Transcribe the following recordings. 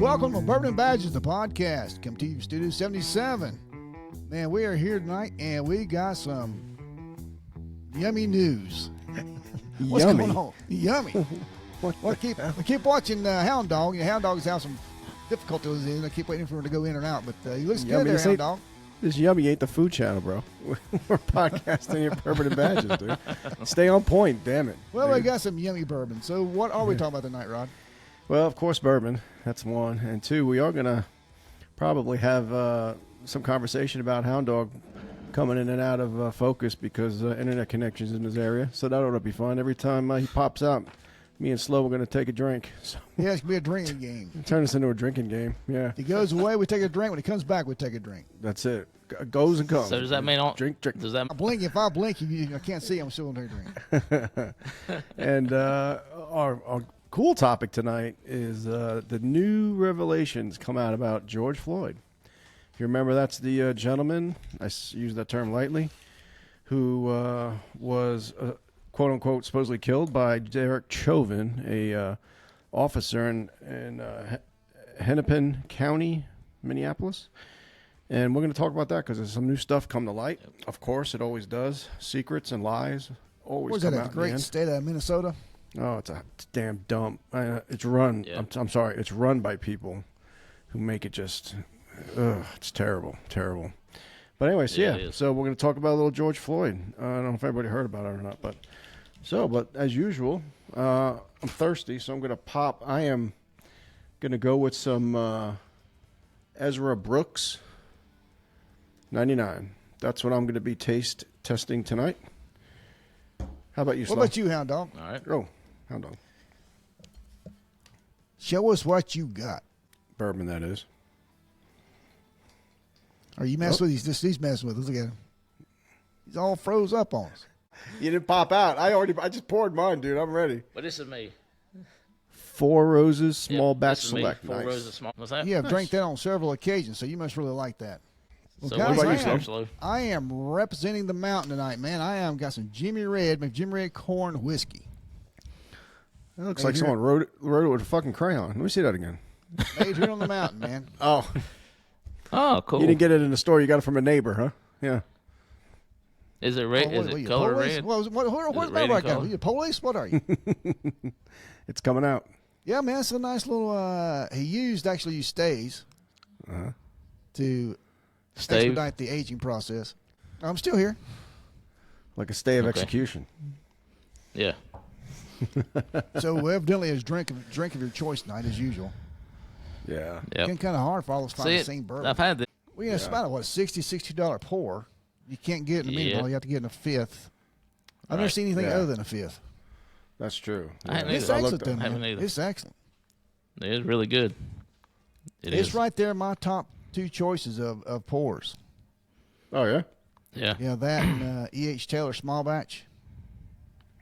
Welcome to Bourbon and Badges, the podcast. Come to you from Studio 77. Man, we are here tonight, and we got some yummy news. What's Yummy. going on? Yummy. Well, I keep watching Hound Dog. Hound Dog's having some difficulties in. I keep waiting for him to go in and out, but he looks good there, Hound Dog. This Yummy ain't the food channel, bro. We're podcasting your Bourbon and Badges, dude. Stay on point, damn it. Well, dude. we got some yummy bourbon. So what are we talking about tonight, Rod? Well, of course, bourbon. That's one. And two, we are going to probably have some conversation about Hound Dog coming in and out of focus because internet connections in this area. So that ought to be fun. Every time he pops out, me and Slow are going to take a drink. So Yeah, it's going to be a drinking game. turn this into a drinking game. Yeah. He goes away, we take a drink. When he comes back, we take a drink. That's it. Goes and comes. So does that mean drink? Does that I blink. If I blink, I can't see. I'm still going to drink. And our cool topic tonight is the new revelations come out about Geroge Floyd. If you remember, that's the gentleman, I use that term lightly, who was, quote-unquote, supposedly killed by Derek Chauvin, a officer in Hennepin County, Minneapolis. And we're going to talk about that because there's some new stuff come to light. Of course, it always does. Secrets and lies always Where's come that out at? The in the great end. state of Minnesota? Oh, it's a damn dump. It's run. Yeah. I'm sorry. It's run by people who make it just. It's terrible, terrible. But anyways, Yeah, yeah. it is. So we're going to talk about little Geroge Floyd. I don't know if everybody heard about it or not, but as usual, I'm thirsty, so I'm going to pop. I am going to go with some Ezra Brooks 99. That's what I'm going to be testing tonight. How about you, What Slow? about you, Hound Dog? all right? Oh, Hound Dog. Show us what you got. Bourbon, that is. Are you messing with these? He's messing with us. Look at him. He's all froze up on us. You didn't pop out. I just poured mine, dude. I'm ready. But this is me. Four Roses, small Yep, batch this is me. select. Four Nice. roses small. What's that? You have drank that on several occasions, so you must really like that. Well, So guys, what about you, you, Slow? Slow? I am representing the mountain tonight, man. I am got some Jimmy Red corn whiskey. That looks Right like here. someone wrote it with a fucking crayon. Let me see that again. Made here on the mountain, man. Oh, Oh, cool. you didn't get it in the store. You got it from a neighbor, huh? Yeah. Is it red? Oh, Is what, it you color police? red? Where's Is my it red right in guy? color? Are you police? What are you? It's coming out. Yeah, man, it's a nice little. He actually used stays to Stave? expedite the aging process. I'm still here. Like a stay of Okay. execution. Yeah. So evidently, it's drink of your choice tonight as usual. Yeah. Yep. It's kind of hard for all of us to find See the it? same bourbon. I've had this. Well, yeah, it's about what $62 pour. You can't get it in a medium. Yeah. You have to get in a fifth. I've never Right. seen anything Yeah. other than a fifth. That's true. I haven't Yeah. It's either. excellent, though, I haven't man. either. It's excellent. It is really good. It's right there in my top two choices of pours. Oh, yeah? Yeah. Yeah, that and E.H. Taylor small batch.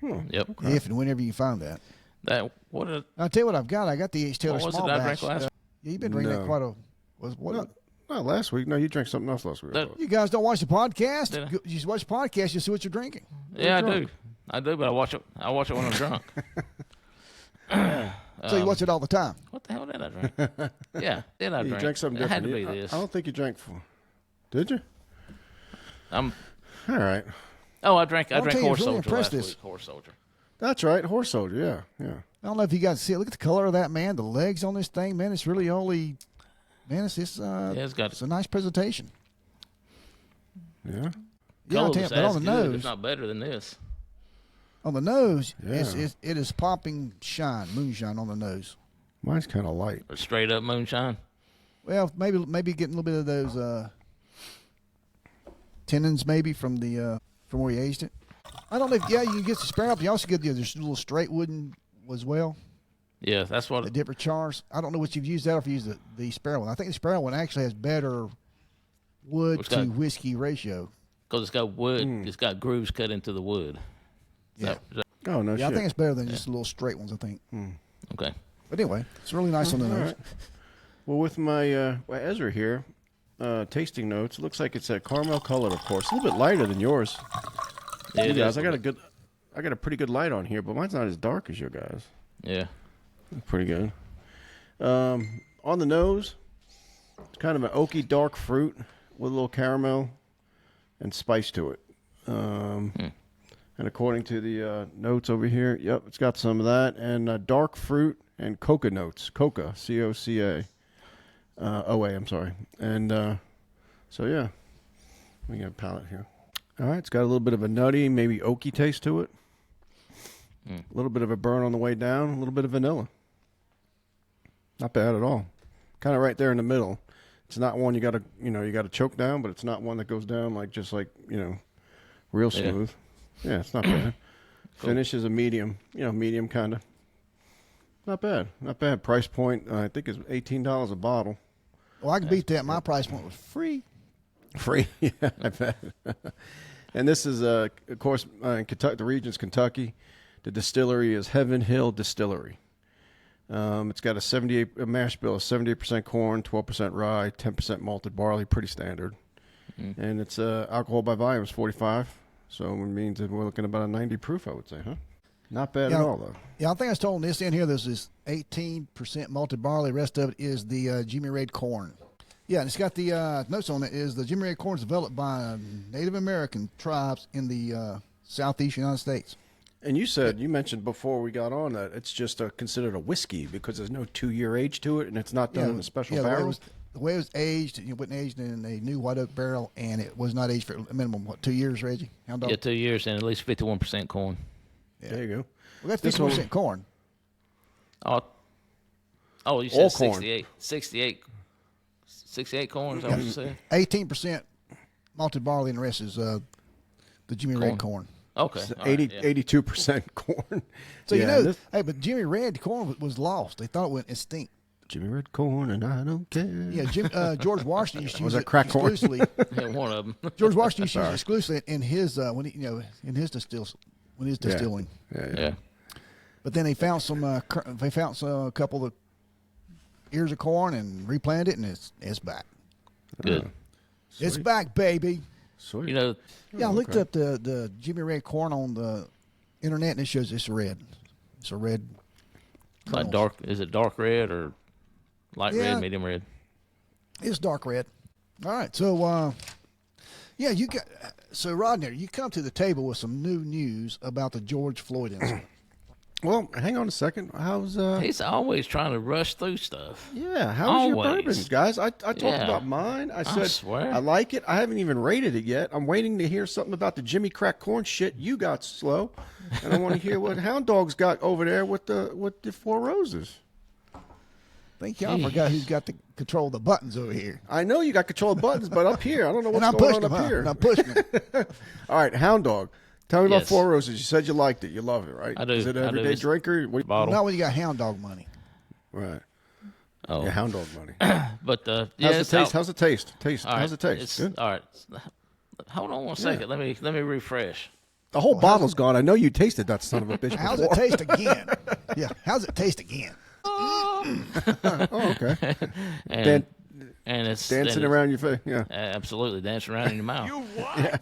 Yep. If and whenever you can find that. That what? I'll tell you what I've got. I got the E.H. Taylor What was it small that I batch. drank last? Yeah, you've been drinking that No. quite a. What? Not last week. No, you drank something else last week. I That- thought. You guys don't watch the podcast? Did I? You just watch the podcast, you see what you're drinking. Yeah, I drunk. do. I do, but I watch it. I watch it when I'm drunk. So you watch it all the time. What the hell did I drink? Yeah, did I You drink? drank something It had different. to be this. I don't think you drank four. Did you? I'm. All right. Oh, I drank. I I'll drank tell you, Horse it's really Soldier impressed last this. week. Horse Soldier. That's right. Horse Soldier. Yeah. Yeah. I don't know if you guys see it. Look at the color of that, man. The legs on this thing, man. It's really only, man. It's Yeah, it's got it's a nice presentation. Yeah. Yeah, I'll color tell you, was but as on the good, if nose, not better than this. on the nose, Yeah. it is popping shine, moonshine on the nose. Mine's kind of light. Or straight up moonshine. Well, maybe getting a little bit of those tannins maybe from where you aged it. I don't know if you can get the spare up. You also get there's a little straight wooden as well. Yeah, that's what. The different chars. I don't know what you've used that or if you used the sparrow one. I think the sparrow one actually has better wood What's to that? whiskey ratio. Because it's got wood. It's got grooves cut into the wood. Yeah. Oh, no Yeah, I shit. think it's better than just the little straight ones, I think. Okay. But anyway, it's really nice on the All nose. right. Well, with my Ezra here, tasting notes, it looks like it's a caramel colored, of course. A little bit lighter than yours. Yeah, You it guys, is I got a a bit- good, I got a pretty good light on here, but mine's not as dark as your guys. Yeah. Pretty good. on the nose, it's kind of an oaky dark fruit with a little caramel and spice to it. And according to the notes over here, yep, it's got some of that and dark fruit and coca notes. Coca, C-O-C-A. O-A, I'm sorry. And so, yeah, we got a palate here. All right, it's got a little bit of a nutty, maybe oaky taste to it. A little bit of a burn on the way down, a little bit of vanilla. Not bad at all. Kind of right there in the middle. It's not one you got to choke down, but it's not one that goes down real smooth. Yeah, it's not bad. Cool. Finish is a medium, medium kind of. Not bad. Not bad. Price point, I think, is $18 a bottle. Well, I can beat that. My price point was free. Free? Yeah, I bet. And this is, of course, in Kentucky, the region's Kentucky. The distillery is Heaven Hill Distillery. It's got a mash bill of 78% corn, 12% rye, 10% malted barley, pretty standard. And it's alcohol by volume is 45. So it means that we're looking at about a 90 proof, I would say, huh? Not bad at all, though. Yeah, I think I was told this in here, there's this 18% malted barley. The rest of it is the Jimmy Red corn. Yeah, and it's got the notes on it is the Jimmy Red corn is developed by Native American tribes in the southeast United States. And you mentioned before we got on that it's just considered a whiskey because there's no 2-year age to it, and it's not done in a special barrel. The way it was aged, it wasn't aged in a new white oak barrel, and it was not aged for a minimum, 2 years, Reggie? Hound Dog? Yeah, 2 years and at least 51% corn. Yeah. There you go. Well, that's 50% corn. Oh, you said 68. 68 corn, is that what you said? 18% malted barley, and the rest is the Jimmy Red corn. Okay. So 82% corn. So, but Jimmy Red corn was lost. They thought it went extinct. Jimmy Red corn, and I don't care. Yeah, George Washington used to use that it crack corn? Yeah, one of them. George Washington used to use it exclusively in his in his distilling. Yeah. But then they found a couple of ears of corn and replanted it, and it's back. Good. It's back, baby. Sweet. Yeah, I looked up the Jimmy Red corn on the internet, and it shows it's red. It's a red. It's like dark. Is it dark red or light red, medium red? It's dark red. All right, so Rodinator, you come to the table with some new news about the George Floyd incident. Well, hang on a second. How's He's always trying to rush through stuff. Yeah, how's your bourbon, guys? I talked about mine. I swear. I like it. I haven't even rated it yet. I'm waiting to hear something about the Jimmy Crack Corn shit you got slow, and I want to hear what Hound Dog's got over there with the Four Roses. I think y'all forgot who's got the control of the buttons over here. I know you got control of buttons, but up here, I don't know what's going on up here. And I'm pushing them. All right, Hound Dog. Tell me about Four Roses. You said you liked it. You love it, right? I do. Is it an everyday drinker? Bottle. Not when you got Hound Dog money. Right. Oh. Yeah, Hound Dog money. But How's it taste? How's it taste? Good? All right. Hold on one second. Let me refresh. The whole bottle's gone. I know you tasted that son of a bitch. How's it taste again? Yeah. How's it taste again? Oh, okay. And it's dancing around your face. Yeah. Absolutely, dancing around in your mouth. You what?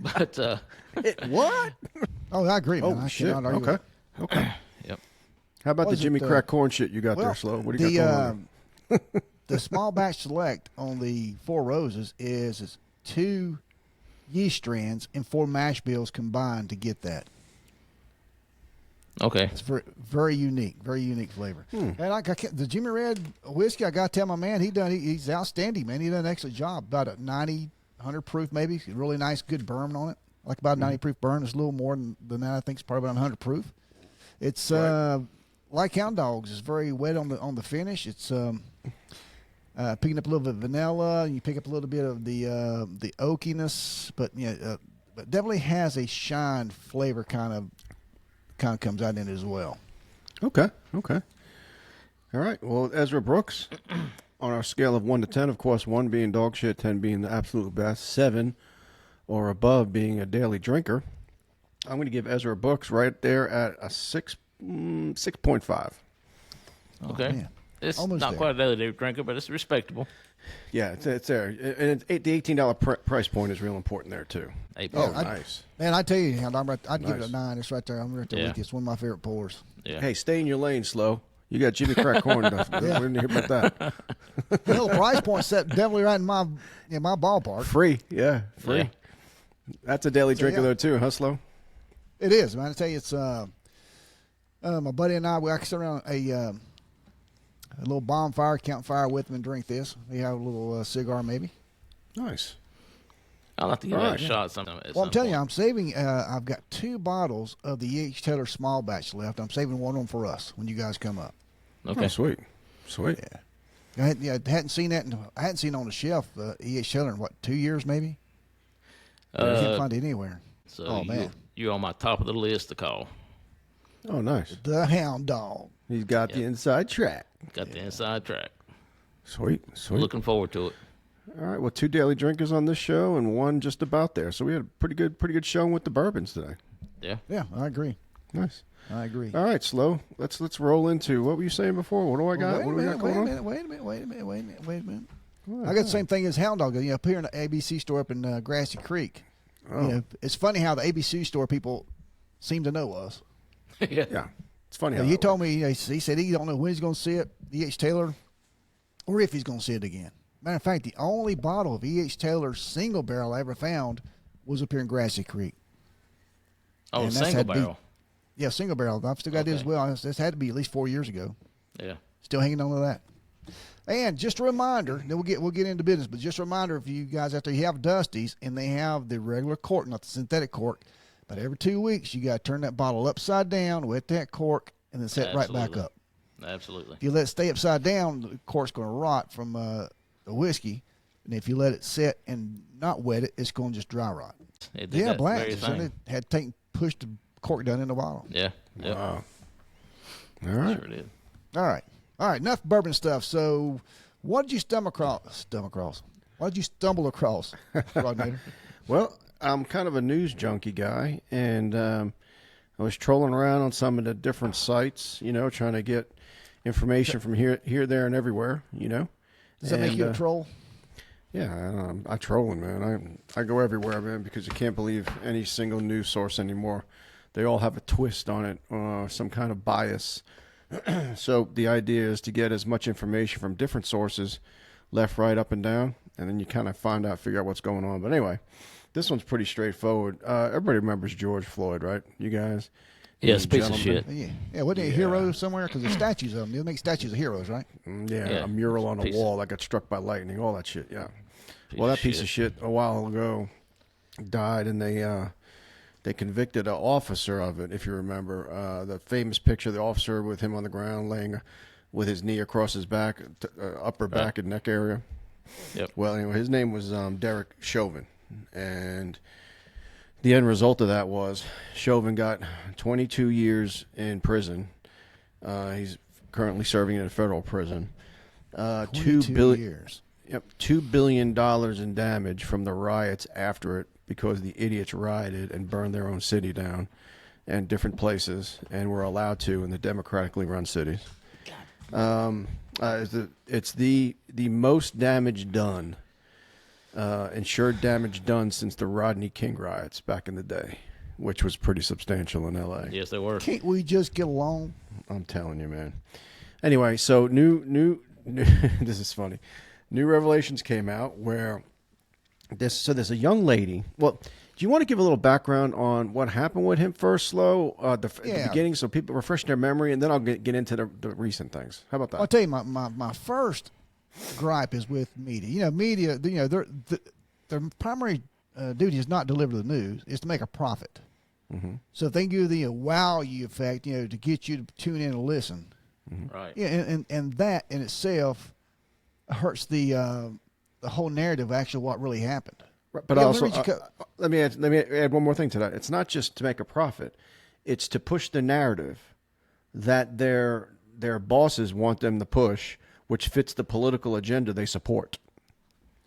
But what? Oh, I agree, man. Oh, I shit. cannot argue with Okay. Yep. How about the Was it, Jimmy Crack Corn shit you got there, Slow? What do you got going on? The small batch select on the Four Roses is 2 yeast strands and 4 mash bills combined to get that. Okay. It's very unique flavor. And the Jimmy Red whiskey, I got to tell my man, he's outstanding, man. He done an excellent job. About a 90, 100 proof maybe. Really nice, good burn on it. Like about a 90 proof burn. It's a little more than that. I think it's probably about 100 proof. It's like Hound Dogs. It's very wet on the finish. It's picking up a little bit of vanilla. You pick up a little bit of the oakiness, but but definitely has a shine flavor kind of comes out in it as well. Okay. All right. Well, Ezra Brooks, on our scale of 1 to 10, of course, 1 being dog shit, 10 being the absolute best, 7 or above being a daily drinker, I'm going to give Ezra Brooks right there at a 6.5. Okay. Man. It's Almost not there. quite a daily drinker, but it's respectable. Yeah, it's there. And the $18 price point is real important there, too. Nice. Man, I tell you, I'd give it Nice. a 9. It's right there. I'm right there with you. It's one of my favorite pours. Yeah. Hey, stay in your lane, Slow. You got Jimmy Crack corn. We didn't hear about that. The little price point set definitely right in my ballpark. Free, yeah, free. Yeah. That's a daily drinker yeah. though too, huh, Slow? It is, man. I tell you, it's my buddy and I. We actually sit around a little bonfire, campfire with them and drink this. We have a little cigar, maybe. Nice. I'll have to give All that right. a shot sometime. Well, I'm telling you, I'm saving. I've got 2 bottles of the E.H. Taylor small batch left. I'm saving one of them for us when you guys come up. Okay. Oh, sweet. Yeah. I hadn't seen that. I hadn't seen it on the shelf. E.H. Taylor in what, 2 years maybe? I can't find it anywhere. So Oh, man. you're on my top of the list to call. Oh, nice. The Hound Dog. He's got the inside track. Got the inside track. Sweet. Looking forward to it. All right. Well, 2 daily drinkers on this show and 1 just about there. So we had a pretty good showing with the bourbons today. Yeah. Yeah, I agree. Nice. I agree. All right, Slow. Let's roll into what were you saying before? What do I got? What do we got going on? Wait a minute. I got the same thing as Hound Dog. Up here in the ABC store up in Grassy Creek. Oh. It's funny how the ABC store people seem to know us. Yeah. It's funny how He that told works. me, he said he don't know when he's going to see it, E.H. Taylor, or if he's going to see it again. Matter of fact, the only bottle of E.H. Taylor single barrel I ever found was up here in Grassy Creek. Oh, And that's single had to be- barrel. Yeah, single barrel. I've still got it as Okay. well. This had to be at least 4 years ago. Yeah. Still hanging on to that. And just a reminder, then we'll get into business, but just a reminder if you guys out there, you have Dusty's and they have the regular cork, not the synthetic cork, but every 2 weeks you got to turn that bottle upside down, wet that cork, and then set right back Absolutely. up. Absolutely. If you let it stay upside down, the cork's going to rot from the whiskey. And if you let it set and not wet it, it's going to just dry rot. It did Yeah, that black. very So thing. they had to push the cork down in the bottle. Yeah. Yep. Wow. All right. Sure did. All right. Enough bourbon stuff. So, what did you stumble across? What did you stumble across, Rodinator? Well, I'm kind of a news junkie guy, and I was trolling around on some of the different sites, trying to get information from here, there, and everywhere, Does that make you a troll? Yeah, I trolling, man. I go everywhere, man, because you can't believe any single news source anymore. They all have a twist on it, some kind of bias. So the idea is to get as much information from different sources, left, right, up, and down, and then you kind of figure out what's going on. But anyway, this one's pretty straightforward. Everybody remembers George Floyd, right? You guys? Yes, piece of shit. Yeah. Wasn't he a hero somewhere? Because there's statues of him. They make statues of heroes, right? Yeah, a mural on a Piece wall that got struck by lightning, all that shit, yeah. Well, that piece of shit a while ago died, and they convicted an officer of it, if you remember. The famous picture of the officer with him on the ground laying with his knee across his back, upper back and neck area. Yep. Well, anyway, his name was Derek Chauvin, and the end result of that was Chauvin got 22 years in prison. He's currently serving in a federal prison. 22 years. Yep, $2 billion in damage from the riots after it because the idiots rioted and burned their own city down and different places and were allowed to in the democratically run cities. It's the most damage done, insured damage done since the Rodney King riots back in the day, which was pretty substantial in L.A. Yes, they were. Can't we just get along? I'm telling you, man. Anyway, so new this is funny. New revelations came out where there's a young lady. Well, do you want to give a little background on what happened with him first, Slow, at the beginning, so people refresh their memory, and then I'll get into the recent things. How about that? I'll tell you, my first gripe is with media. Media, their primary duty is not deliver the news; is to make a profit. Mm-hmm. So if they can give the wow you effect, to get you to tune in and listen, Right. yeah, and that in itself hurts the whole narrative of actually what really happened. But Yeah, also, remember let me add one more thing to that. It's not just to make a profit; it's to push the narrative that their bosses want them to push, which fits the political agenda they support.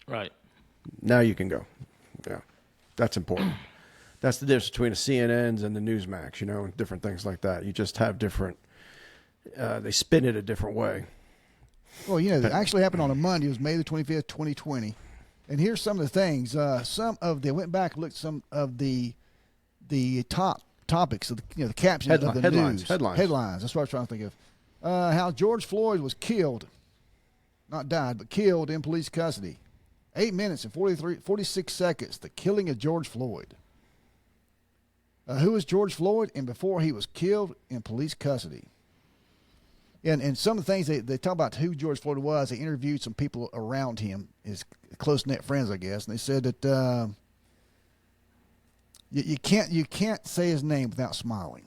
Right. Now you can go. Yeah, that's important. That's the difference between the CNNs and the Newsmax, and different things like that. You just have different. They spin it a different way. Well, that actually happened on a Monday. It was May the 25th, 2020. And here's some of the things. They went back and looked at some of the top topics of the captions of the Headlines. news. Headlines. Headlines. That's what I was trying to think of. How George Floyd was killed, not died, but killed in police custody. 8 minutes and 46 seconds, the killing of George Floyd. Who was George Floyd? And before he was killed in police custody. And some of the things they talk about who George Floyd was, they interviewed some people around him, his close-knit friends, I guess, and they said that you can't say his name without smiling.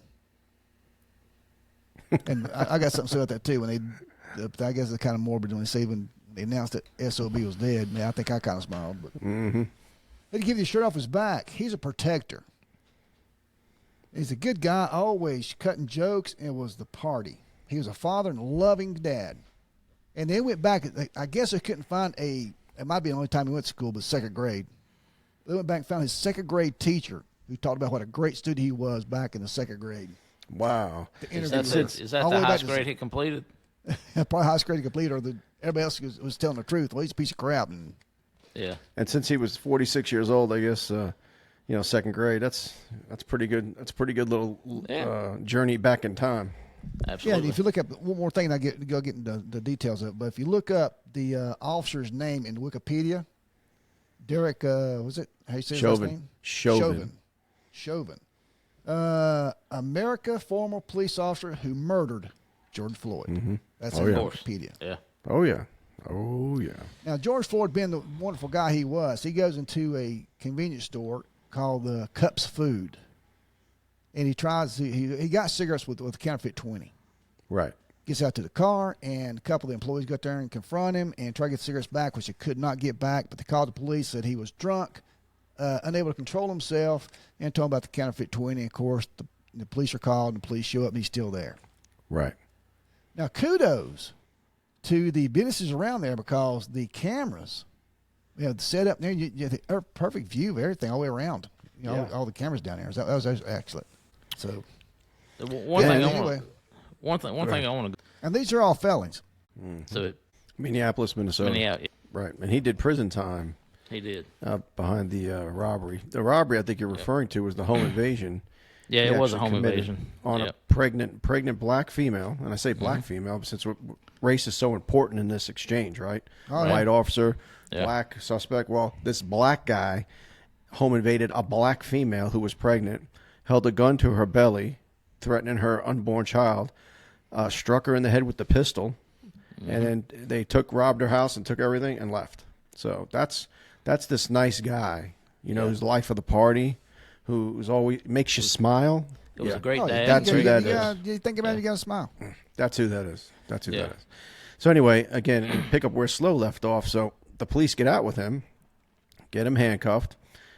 And I got something to say about that too. I guess it's kind of morbid when they announced that SOB was dead. Man, I think I kind of smiled. But he'd give you the shirt off his back. He's a protector. He's a good guy, always cutting jokes, and was the party. He was a father and a loving dad. And they went back. I guess they couldn't find it might be the only time he went to school, but second grade. They went back and found his second grade teacher who talked about what a great student he was back in the second grade. Wow. Is that the highest grade he completed? Probably highest grade he completed, or everybody else was telling the truth. Well, he's a piece of crap. Yeah. And since he was 46 years old, I guess, second grade, that's pretty good. That's a pretty good little journey back in time. Absolutely. Yeah, and if you look up one more thing, and I go get into the details of it, but if you look up the officer's name in Wikipedia, Derek, was it? How you say his last name? Chauvin. America former police officer who murdered George Floyd. Mm-hmm. That's in Wikipedia. Yeah. Oh, yeah. Now, George Floyd, being the wonderful guy he was, he goes into a convenience store called Cups Food. And he got cigarettes with a counterfeit 20. Right. Gets out to the car, and a couple of the employees got there and confront him and try to get cigarettes back, which he could not get back. But they called the police, said he was drunk, unable to control himself, and told him about the counterfeit 20. Of course, the police are called, and the police show up, and he's still there. Right. Now, kudos to the businesses around there, because the cameras, set up there, you have a perfect view of everything all the way around. All the cameras down there. That was excellent. So, one thing I want to. And these are all felons. Mm-hmm. So, Minneapolis, Minnesota. Right, and he did prison time. He did behind the robbery. The robbery I think you're referring to was the home invasion. Yeah, it was a home invasion on a pregnant black female, and I say black female since race is so important in this exchange, right? White officer, black suspect. Well, this black guy home invaded a black female who was pregnant, held a gun to her belly, threatening her unborn child, struck her in the head with the pistol, and then they robbed her house and took everything and left. So that's this nice guy, who's the life of the party, who's always makes you smile. It was a great day. That's who that is. You think about it, you got to smile. That's who that is. That is. So anyway, again, pick up where Slow left off. So the police get out with him, get him handcuffed.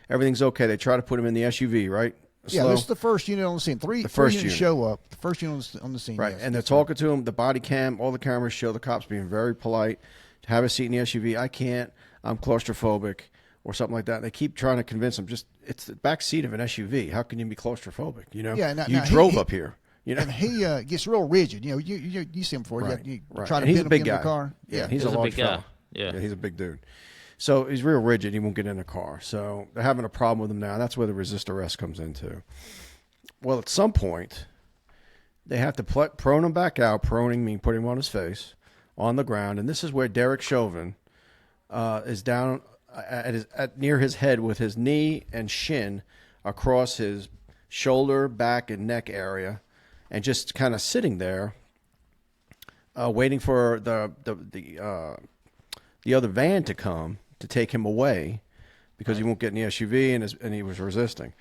Everything's okay. They try to put him in the SUV, right? Slow. This is the first unit on the scene. Three units show up. The first unit on the scene. Right, yes. and they're talking to him. The body cam, all the cameras show the cops being very polite. Have a seat in the SUV. I can't. I'm claustrophobic, or something like that. They keep trying to convince him. It's the back seat of an SUV. How can you be claustrophobic? Yeah. You drove up here. And he gets real rigid. You see him before. Right. You right. try to he's pin a big him guy. in the car. Yeah, he's a large big guy. fella. Yeah, he's a big dude. So he's real rigid. He won't get in the car. So they're having a problem with him now. That's where the resist arrest comes into. Well, at some point, they have to prone him back out. Proning means putting him on his face on the ground. And this is where Derek Chauvin is down near his head with his knee and shin across his shoulder, back, and neck area, and just kind of sitting there, waiting for the other van to come to take him away, because he won't get in the SUV, and he was resisting.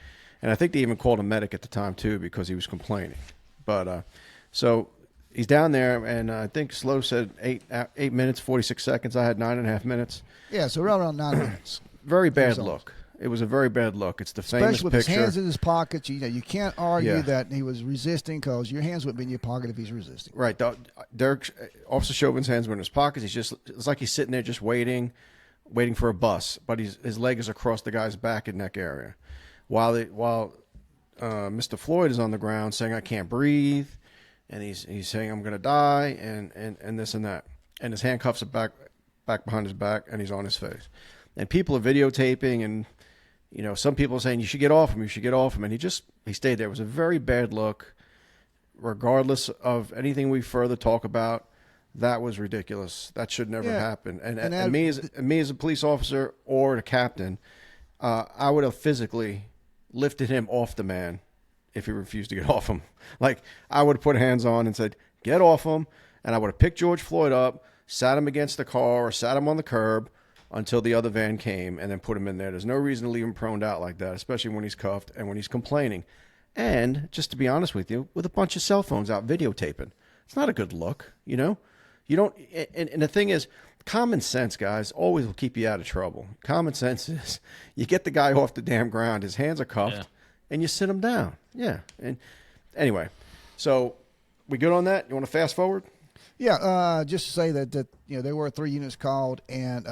And I think they even called a medic at the time too, because he was complaining. But so he's down there, and I think Slow said 8 minutes 46 seconds. I had 9.5 minutes. Yeah, so around 9 minutes. Very bad look. It was a very bad look. It's the famous especially with picture. his hands in his pockets. You can't argue that he was resisting, because your hands wouldn't be in your pocket if he's resisting. Right. Officer Chauvin's hands were in his pockets. It's like he's sitting there just waiting for a bus, but his leg is across the guy's back and neck area, while Mr. Floyd is on the ground saying, "I can't breathe," and he's saying, "I'm going to die," and this and that, and his handcuffs are back behind his back, and he's on his face, and people are videotaping, and some people are saying, "You should get off him, you should get off him," and he stayed there. It was a very bad look, regardless of anything we further talk about, that was ridiculous. That should never happen. And me as a police officer or a captain, I would have physically lifted him off the man if he refused to get off him. Like, I would have put hands on and said, get off him. And I would have picked George Floyd up, sat him against the car or sat him on the curb until the other van came, and then put him in there. There's no reason to leave him proned out like that, especially when he's cuffed and when he's complaining. And just to be honest with you, with a bunch of cell phones out videotaping. It's not a good look, you know? You don't, and the thing is, common sense, guys, always will keep you out of trouble. Common sense is you get the guy off the damn ground, his hands are cuffed, and you sit him down. Yeah. And anyway, so we good on that? You want to fast forward? Yeah, just to say that you know, there were 3 units called, and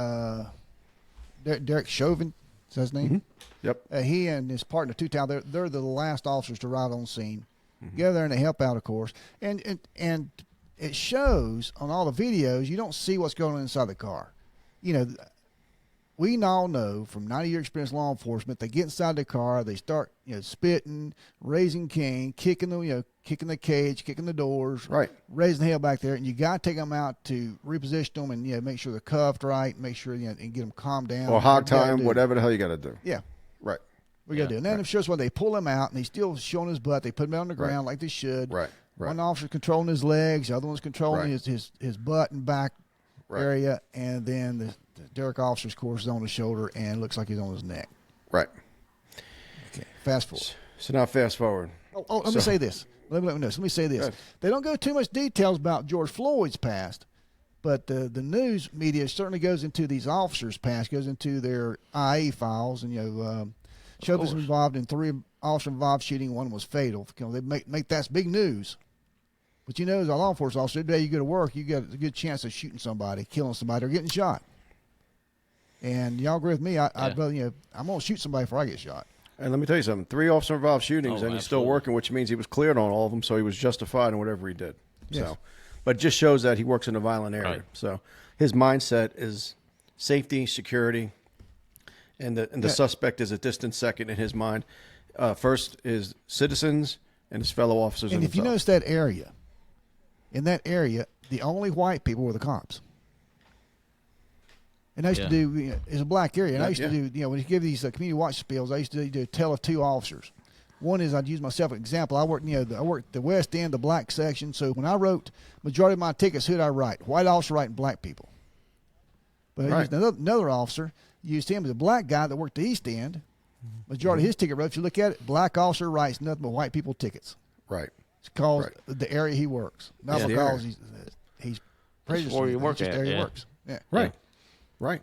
Derek Chauvin, is that his name? Mm-hmm. Yep. He and his partner, Two-Town, they're the last officers to arrive on scene. Go there and they help out, of course. And it shows on all the videos, you don't see what's going on inside the car. You know, we all know from 90-year experience law enforcement, they get inside the car, they start, you know, spitting, raising cane, kicking the cage, kicking the doors, right, raising the hell back there, and you got to take them out to reposition them and, you know, make sure they're cuffed right, make sure, you know, and get them calmed down. Or hog time, whatever the hell you got to do. Yeah. Right. We got to do. And then it shows when they pull him out and he's still showing his butt, they put him on the ground like they should. Right. Right. One officer's controlling his legs, the other one's controlling his butt and back area, and then the Derek officer's, of course, is on his shoulder and looks like he's on his neck. Right. Okay, fast forward. So now fast forward. Let me say this. Let me say this. They don't go too much details about George Floyd's past, but the news media certainly goes into these officers' past, goes into their IA files, and, you know, Chauvin's involved in 3 officer-involved shooting. One was fatal. You know, they make that's big news. But you know, as a law enforcement officer, every day you go to work, you got a good chance of shooting somebody, killing somebody, or getting shot. And y'all agree with me? I'd rather, you know, I'm gonna shoot somebody before I get shot. And let me tell you something: 3 officer-involved shootings, and he's still working, which means he was cleared on all of them, so he was justified in whatever he did. Yes. So, but it just shows that he works in a violent area. Right. So his mindset is safety, security, and the suspect is a distant second in his mind. First is citizens and his fellow officers. And if you notice that area, in that area, the only white people were the cops. And I used to do, you know, it's a black area, and I used to do, you know, when you give these community watch spills, I used to do a tell of 2 officers. One is, I'd use myself as an example. I worked the west end, the black section. So when I wrote majority of my tickets, who'd I write? White officer writing black people. But I used another officer, used him as a black guy that worked the east end. Majority of his ticket wrote, if you look at it, black officer writes nothing but white people tickets. Right. It's because the area he works, not because he's prejudiced. Where you work just at, area he works. Yeah. Right. Right.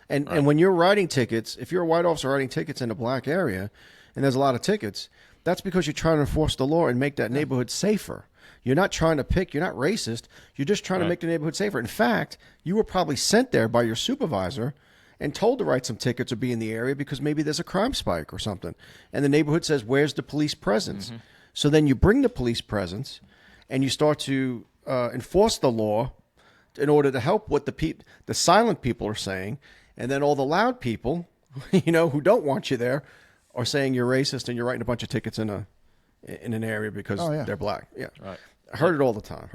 And when you're writing tickets, if you're a white officer writing tickets in a black area, and there's a lot of tickets, that's because you're trying to enforce the law and make that neighborhood safer. You're not trying to pick. You're not racist. You're just trying to make the neighborhood safer. In fact, you were probably sent there by your supervisor and told to write some tickets or be in the area because maybe there's a crime spike or something. And the neighborhood says, where's the police presence? Mm-hmm. So then you bring the police presence and you start to enforce the law in order to help what the silent people are saying. And then all the loud people, you know, who don't want you there are saying you're racist and you're writing a bunch of tickets in an area because they're black. Yeah. Right. I heard it all the time.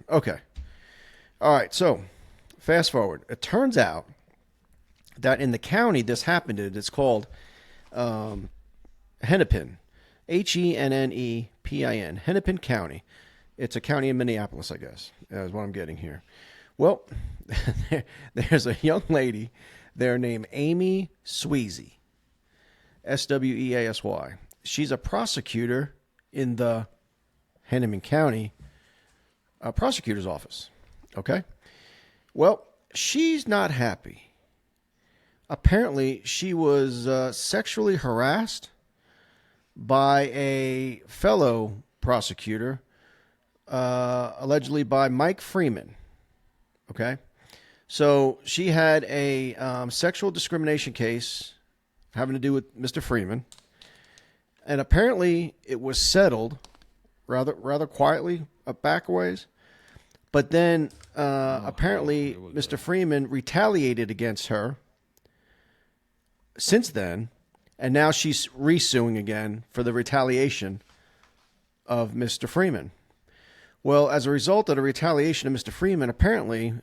Okay. All right. So fast forward. It turns out that in the county this happened in, it's called Hennepin, Hennepin, Hennepin County. It's a county in Minneapolis, I guess, is what I'm getting here. Well, there's a young lady there named Amy Sweezy, Sweasy. She's a prosecutor in the Hennepin County prosecutor's office. Okay? Well, she's not happy. Apparently, she was sexually harassed by a fellow prosecutor, allegedly by Mike Freeman. Okay? So she had a sexual discrimination case having to do with Mr. Freeman. And apparently it was settled rather quietly back a ways. But then apparently Mr. Freeman retaliated against her since then, and now she's re-suing again for the retaliation of Mr. Freeman. Well, as a result of the retaliation of Mr. Freeman, apparently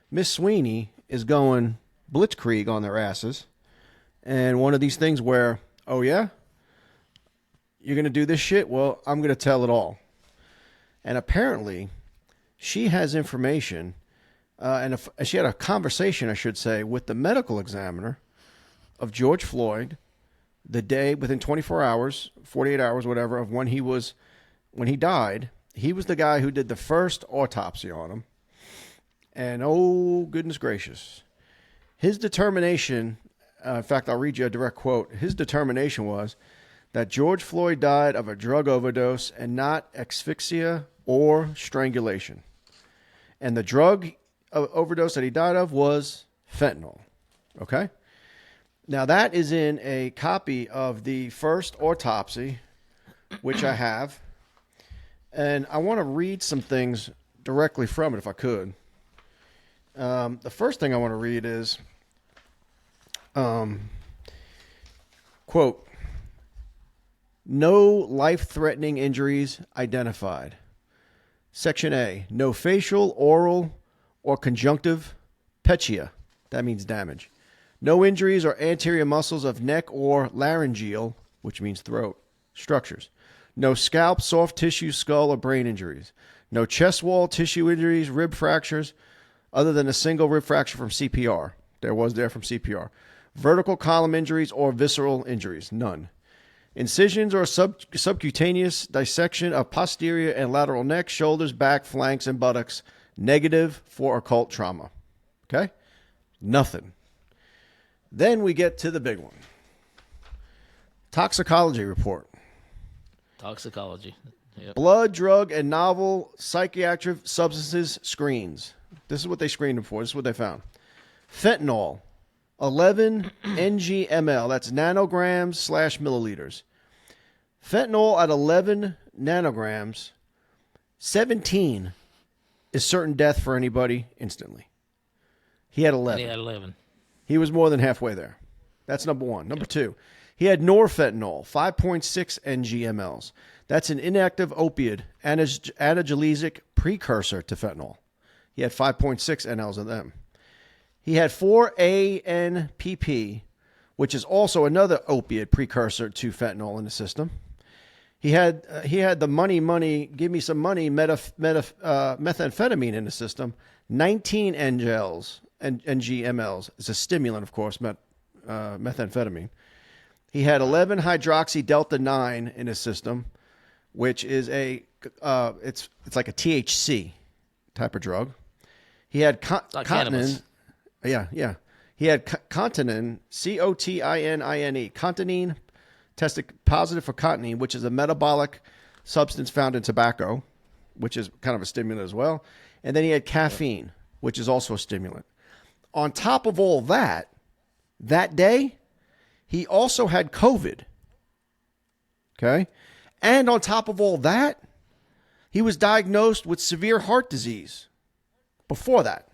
Miss Sweeney is going blitzkrieg on their asses. And one of these things where, oh, yeah? You're going to do this shit? Well, I'm going to tell it all. And apparently, she has information, she had a conversation, I should say, with the medical examiner of George Floyd the day, within 24 hours, 48 hours, whatever, of when he died. He was the guy who did the first autopsy on him. And, oh, goodness gracious. His determination, in fact, I'll read you a direct quote. His determination was that George Floyd died of a drug overdose and not asphyxia or strangulation. And the drug overdose that he died of was fentanyl. Okay? Now, that is in a copy of the first autopsy, which I have. And I want to read some things directly from it, if I could. The first thing I want to read is, quote, no life-threatening injuries identified. Section A, no facial, oral, or conjunctive pecia. That means damage. No injuries or anterior muscles of neck or laryngeal, which means throat, structures. No scalp, soft tissue, skull, or brain injuries. No chest wall, tissue injuries, rib fractures, other than a single rib fracture from CPR. There from CPR. Vertical column injuries or visceral injuries, none. Incisions or subcutaneous dissection of posterior and lateral neck, shoulders, back, flanks, and buttocks, negative for occult trauma. Okay? Nothing. Then we get to the big one. Toxicology report. Toxicology. Yep. Blood, drug, and novel psychiatric substances screens. This is what they screened him for. This is what they found. Fentanyl, 11 ng/ml. That's nanograms / milliliters. Fentanyl at 11 nanograms, 17 is certain death for anybody instantly. He had 11. He had 11. He was more than halfway there. That's number one. Number two, he had norfentanyl, 5.6 ng/ml. That's an inactive opiate, analgesic precursor to fentanyl. He had 5.6 nLs of them. He had 4-ANPP, which is also another opiate precursor to fentanyl in the system. He had the money, give me some money, methamphetamine in the system, 19 ng/ml. It's a stimulant, of course, methamphetamine. He had 11 hydroxy delta 9 in his system, which is it's like a THC type of drug. He had continin. Yeah. He had continin, COTININE, continine, tested positive for continine, which is a metabolic substance found in tobacco, which is kind of a stimulant as well. And then he had caffeine, which is also a stimulant. On top of all that day, he also had COVID. Okay? And on top of all that, he was diagnosed with severe heart disease before that.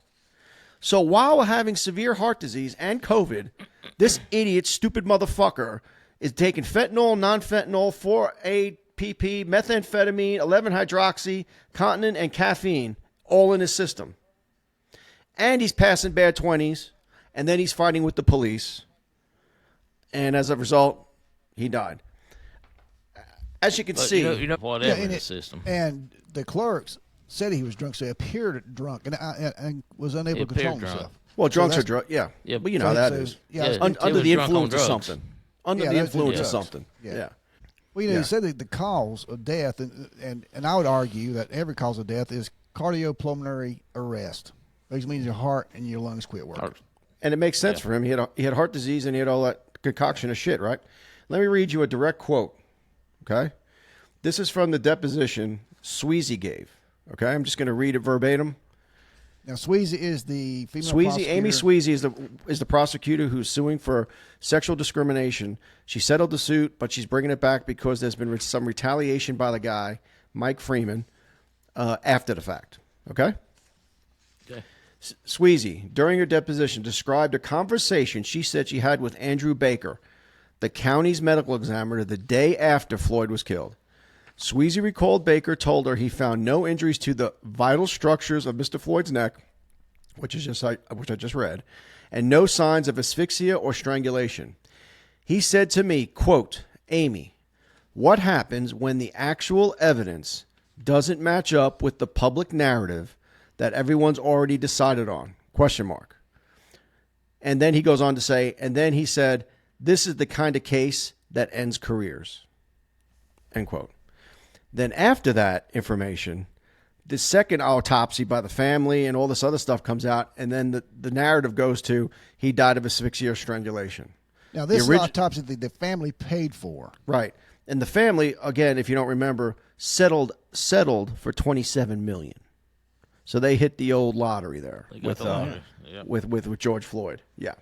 So while having severe heart disease and COVID, this idiot, stupid motherfucker is taking fentanyl, non-fentanyl, 4-APP, methamphetamine, 11-hydroxy, continin, and caffeine all in his system. And he's passing bad 20s, and then he's fighting with the police. And as a result, he died. As you can see, whatever in the system. And the clerks said he was drunk, so he appeared drunk and was unable to control himself. Well, drunks are drunk, yeah. But you know how that is. Yeah, under the influence of something. Under the influence of something. Yeah. Well, he said that the cause of death, and I would argue that every cause of death is cardiopulmonary arrest, which means your heart and your lungs quit working. And it makes sense for him. He had heart disease and he had all that concoction of shit, right? Let me read you a direct quote, okay? This is from the deposition Sweezy gave, okay? I'm just going to read it verbatim. Now, Sweezy is the female prosecutor. Amy Sweezy is the prosecutor who's suing for sexual discrimination. She settled the suit, but she's bringing it back because there's been some retaliation by the guy, Mike Freeman, after the fact, okay? Okay. Sweezy, during her deposition, described a conversation she said she had with Andrew Baker, the county's medical examiner, the day after Floyd was killed. Sweezy recalled Baker told her he found no injuries to the vital structures of Mr. Floyd's neck, which I just read, and no signs of asphyxia or strangulation. He said to me, quote, Amy, what happens when the actual evidence doesn't match up with the public narrative that everyone's already decided on? Question mark. And then he goes on to say, and then he said, this is the kind of case that ends careers. End quote. Then after that information, the second autopsy by the family and all this other stuff comes out, and then the narrative goes to he died of asphyxia or strangulation. Now, this autopsy the family paid for. Right. And the family, again, if you don't remember, settled for $27 million. So they hit the old lottery there with George Floyd. Yeah.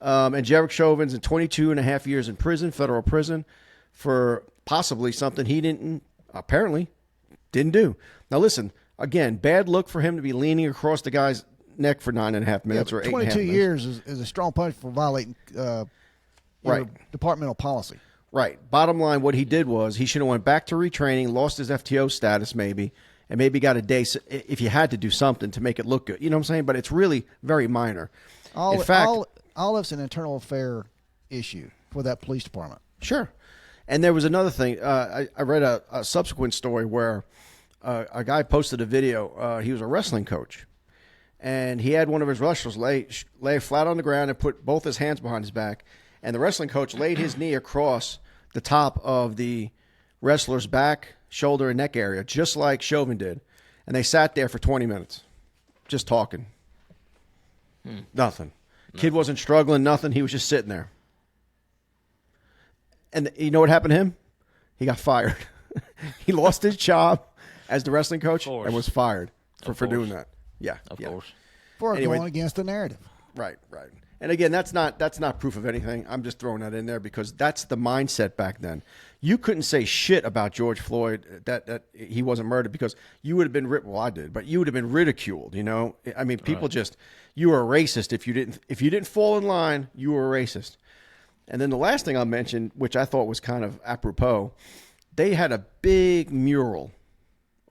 And Geroge Chauvin's in 22 and a half years in prison, federal prison, for possibly something he apparently didn't do. Now, listen, again, bad look for him to be leaning across the guy's neck for 9.5 minutes or 8.5 minutes. 22 years is a strong punishment for violating departmental policy. Right. Bottom line, what he did was he should have went back to retraining, lost his FTO status maybe, and maybe got a day if you had to do something to make it look good. You know what I'm saying? But it's really very minor. In fact, all of it's an internal affair issue for that police department. Sure. And there was another thing. I read a subsequent story where a guy posted a video. He was a wrestling coach, and he had one of his wrestlers lay flat on the ground and put both his hands behind his back, and the wrestling coach laid his knee across the top of the wrestler's back, shoulder, and neck area, just like Chauvin did. And they sat there for 20 minutes, just talking. Nothing. Kid wasn't struggling, nothing. He was just sitting there. And you know what happened to him? He got fired. He lost his job as the wrestling coach and was fired for doing that. Yeah. Of course. For going against the narrative. Right. And again, that's not proof of anything. I'm just throwing that in there because that's the mindset back then. You couldn't say shit about George Floyd that he wasn't murdered because you would have been well, I did, but you would have been ridiculed. You know, I mean, people you were a racist if you didn't fall in line. You were a racist. And then the last thing I'll mention, which I thought was kind of apropos, they had a big mural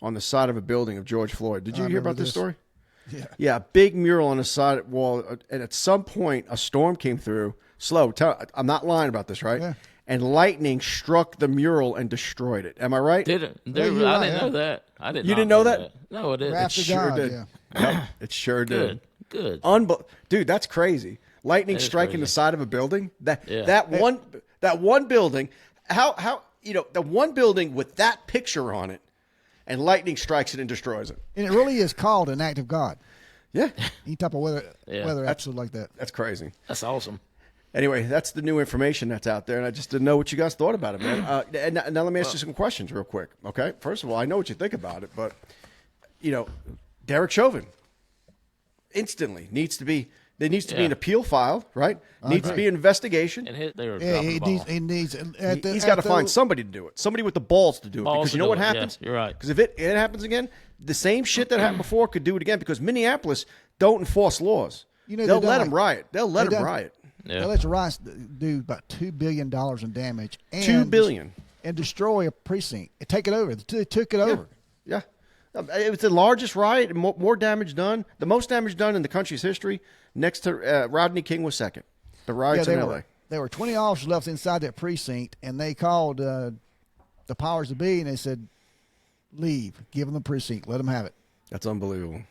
on the side of a building of George Floyd. Did you hear about this story? Yeah, a big mural on the side wall, and at some point a storm came through. I'm not lying about this, right? Yeah. And lightning struck the mural and destroyed it. Am I right? Did it? I didn't know that. You didn't know that? No, I didn't. It sure did. Yeah. Yep, it sure did. Good. Dude, that's crazy. Lightning striking the side of a building. That one building. How the one building with that picture on it. And lightning strikes it and destroys it. And it really is called an act of God. Yeah. Any type of weather episode like that. That's crazy. That's awesome. Anyway, that's the new information that's out there, and I just didn't know what you guys thought about it, man. And now let me ask you some questions real quick, okay? First of all, I know what you think about it, but, Derek Chauvin instantly needs to be an appeal filed, right? Needs to be an investigation. And he needs. He's got to find somebody to do it. Somebody with the balls to do it. Because you know what happens? Yeah, you're right. Because if it happens again, the same shit that happened before could do it again. Because Minneapolis don't enforce laws. They'll let them riot. They'll let them riot. Yeah. They'll let the riots do about $2 billion in damage. And $2 billion. And destroy a precinct. Take it over. They took it over. Yeah. It was the largest riot, more damage done, the most damage done in the country's history. Next to Rodney King was second. The riots in L.A. There were 20 officers left inside that precinct, and they called the powers to be, and they said, leave, give them the precinct, let them have it. That's unbelievable.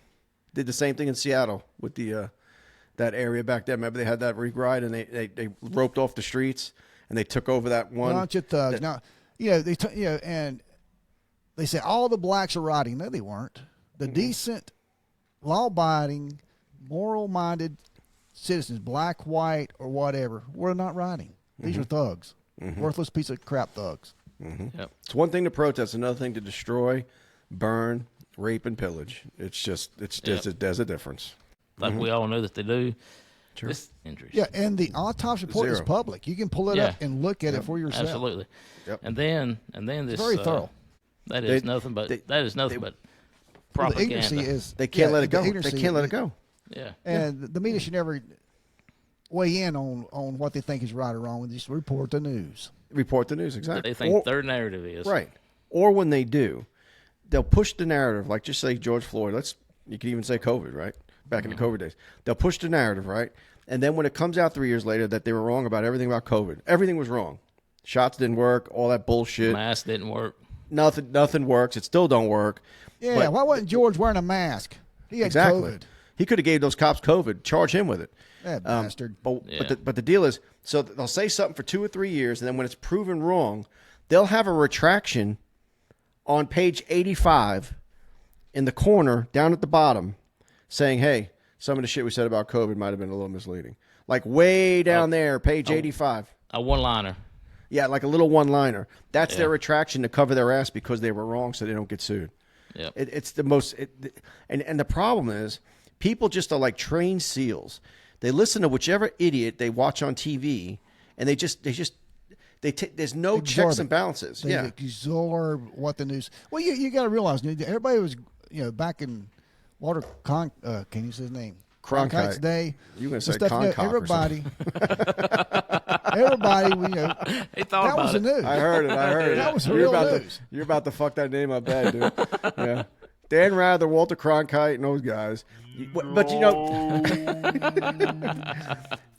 Did the same thing in Seattle with that area back there. Remember they had that riot, and they roped off the streets, and they took over that one. Bunch of thugs. Now, and they said all the blacks are rioting. No, they weren't. The decent, law-abiding, moral-minded citizens, black, white, or whatever, were not rioting. These are thugs, worthless piece of crap thugs. Yep. It's one thing to protest, another thing to destroy, burn, rape, and pillage. There's a difference. Like we all know that they do. Sure. This injuries. Yeah, and the autopsy report is public. You can pull it up and look at it for yourself. Absolutely. Yep. And then this it's very thorough. That is nothing but propaganda. The agency is they can't let it go. They can't let it go. Yeah. And the media should never weigh in on what they think is right or wrong. Just report the news. Report the news, exactly. What they think their narrative is. Right. or when they do, they'll push the narrative, like just say George Floyd. You could even say COVID, right? Back in the COVID days. They'll push the narrative, right? And then when it comes out 3 years later that they were wrong about everything about COVID, everything was wrong. Shots didn't work, all that bullshit. Mask didn't work. Nothing works. It still don't work. Yeah, But- why wasn't George wearing a mask? He had Exactly. COVID. He could have gave those cops COVID, charge him with it. That bastard. But the deal is, so they'll say something for 2 or 3 years, and then when it's proven wrong, they'll have a retraction on page 85 in the corner down at the bottom saying, hey, some of the shit we said about COVID might have been a little misleading. Like way down there, page 85. A one-liner. Yeah, like a little one-liner. That's their retraction to cover their ass because they were wrong so they don't get sued. Yep. It's the most and the problem is people just are like trained seals. They listen to whichever idiot they watch on TV and there's no checks and balances. They absorb what the news. Well, you got to realize everybody was back in can you say his name? Cronkite's day. You going to say stuff, Concock everybody. Everybody, He thought that about was it. the news. I heard it. That was real news. You're about to fuck that name up bad, dude. Yeah. Dan Rather, Walter Cronkite, and those guys. But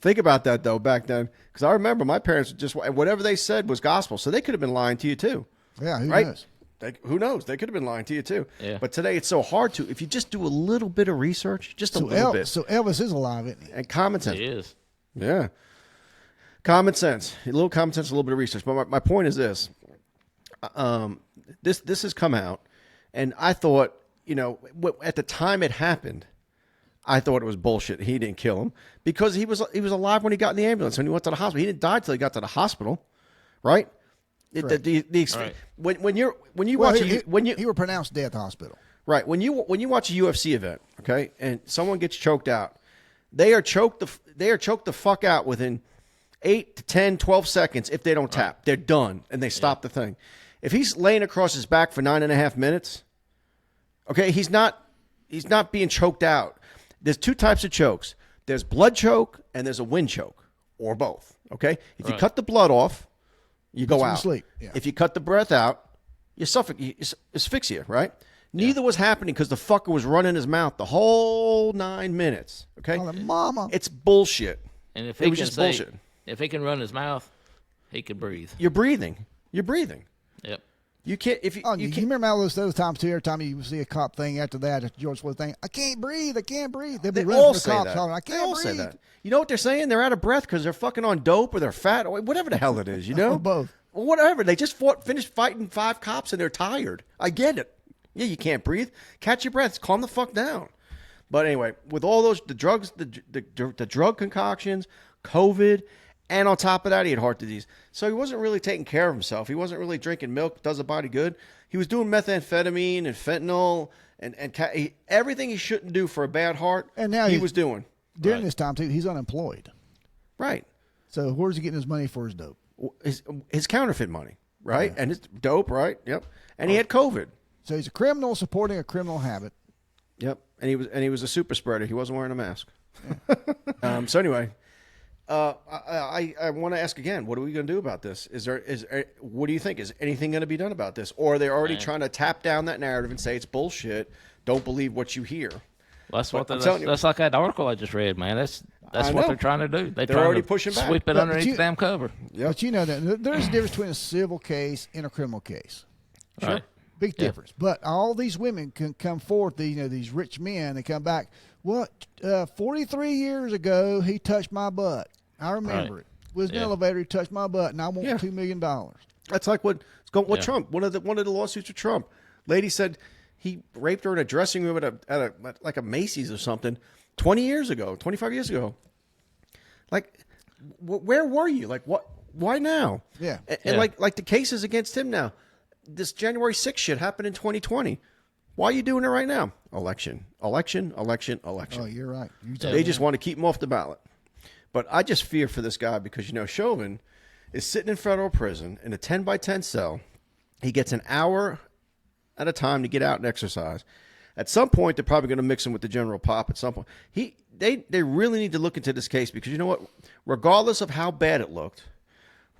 think about that though back then, because I remember my parents just whatever they said was gospel, so they could have been lying to you too. Yeah, who right? knows? Who knows? They could have been lying to you too. Yeah. But today it's so hard to. If you just do a little bit of research, just a little bit, So Elvis is alive, isn't he? and common sense. He is. Yeah. Common sense. A little common sense, a little bit of research. But my point is this. This has come out, and I thought, at the time it happened, I thought it was bullshit. He didn't kill him because he was alive when he got in the ambulance when he went to the hospital. He didn't die till he got to the hospital, right? Right. When you He were pronounced dead at the hospital. right when you watch a UFC event, okay, and someone gets choked out, they are choked the fuck out within 8 to 10, 12 seconds. If they don't tap, they're done and they stop the thing. If he's laying across his back for 9.5 minutes, okay, he's not being choked out. There's two types of chokes. There's blood choke and there's a wind choke, or both. Okay, if you cut the blood off, you go out. Sleep. Yeah. If you cut the breath out, you asphyxia, right? Neither was happening because the fucker was running his mouth the whole 9 minutes. Okay, mama. it's bullshit. And if It he was can just say, bullshit. if he can run his mouth, he can breathe. You're breathing. Yep. You can't if you, You remember all those other times too? Every time you see a cop thing after that, George Floyd thing, I can't breathe. They'll be They running all for the say cops. that. Hollering, I They can't all breathe. say that. You know what they're saying? They're out of breath because they're fucking on dope or they're fat or whatever the hell it is. You know, Or both. Well, whatever. They just finished fighting 5 cops and they're tired. I get it. Yeah, you can't breathe. Catch your breath. Calm the fuck down. But anyway, with all those the drugs, the drug concoctions, COVID, and on top of that, he had heart disease. So he wasn't really taking care of himself. He wasn't really drinking milk. Does the body good. He was doing methamphetamine and fentanyl and everything he shouldn't do for a bad heart. And now he was doing. During this time too, he's unemployed. Right. So where's he getting his money for his dope? His counterfeit money, right? And it's dope, right? Yep. And he had COVID. So he's a criminal supporting a criminal habit. Yep. And he was a super spreader. He wasn't wearing a mask. So anyway, I want to ask again, what are we going to do about this? What do you think? Is anything going to be done about this? Or are they already trying to tap down that narrative and say it's bullshit? Don't believe what you hear. Well, that's like that article I just read, man. That's I what know. they're trying to do. They're already trying to pushing back. sweep it But underneath you- the damn cover. Yep. But you know that there's a difference between a civil case and a criminal case. Right. Big difference. But all these women can come forth, these rich men, and come back. Well, 43 years ago, he touched my butt. I remember it. Was an elevator, he touched my butt, and I want $2 million. That's like what Trump. One of the lawsuits with Trump. Lady said he raped her in a dressing room at a Macy's or something 20 years ago, 25 years ago. Like, where were you? Like, what? Why now? Yeah. And like the cases against him now. This January 6th shit happened in 2020. Why are you doing it right now? Election. Oh, you're right. They just want to keep him off the ballot. But I just fear for this guy because, Chauvin is sitting in federal prison in a 10 by 10 cell. He gets an hour at a time to get out and exercise. At some point, they're probably going to mix him with the general pop at some point. They really need to look into this case because you know what? Regardless of how bad it looked,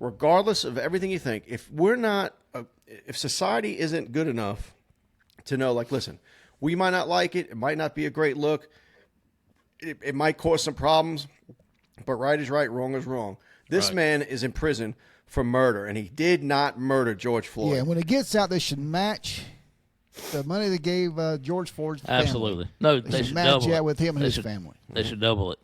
regardless of everything you think, if we're not, if society isn't good enough to know, like, listen, we might not like it. It might not be a great look. It might cause some problems, but right is right, wrong is wrong. This man is in prison for murder, and he did not murder George Floyd. Yeah, and when it gets out, they should match the money they gave George Floyd's family. Absolutely. No, They should match double that it. with him and They his should- family. They should double it.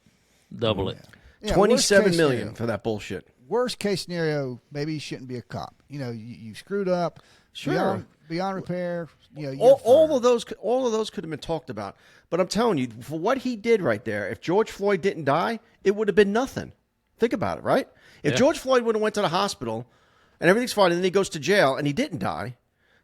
Double it. Yeah, $27 worst million case for that bullshit. Worst case scenario, maybe you shouldn't be a cop. You know, you screwed up. Sure. Beyond repair. You know, All of those could have been talked about. But I'm telling you, for what he did right there, if George Floyd didn't die, it would have been nothing. Think about it, right? If George Floyd would have went to the hospital and everything's fine, and then he goes to jail and he didn't die,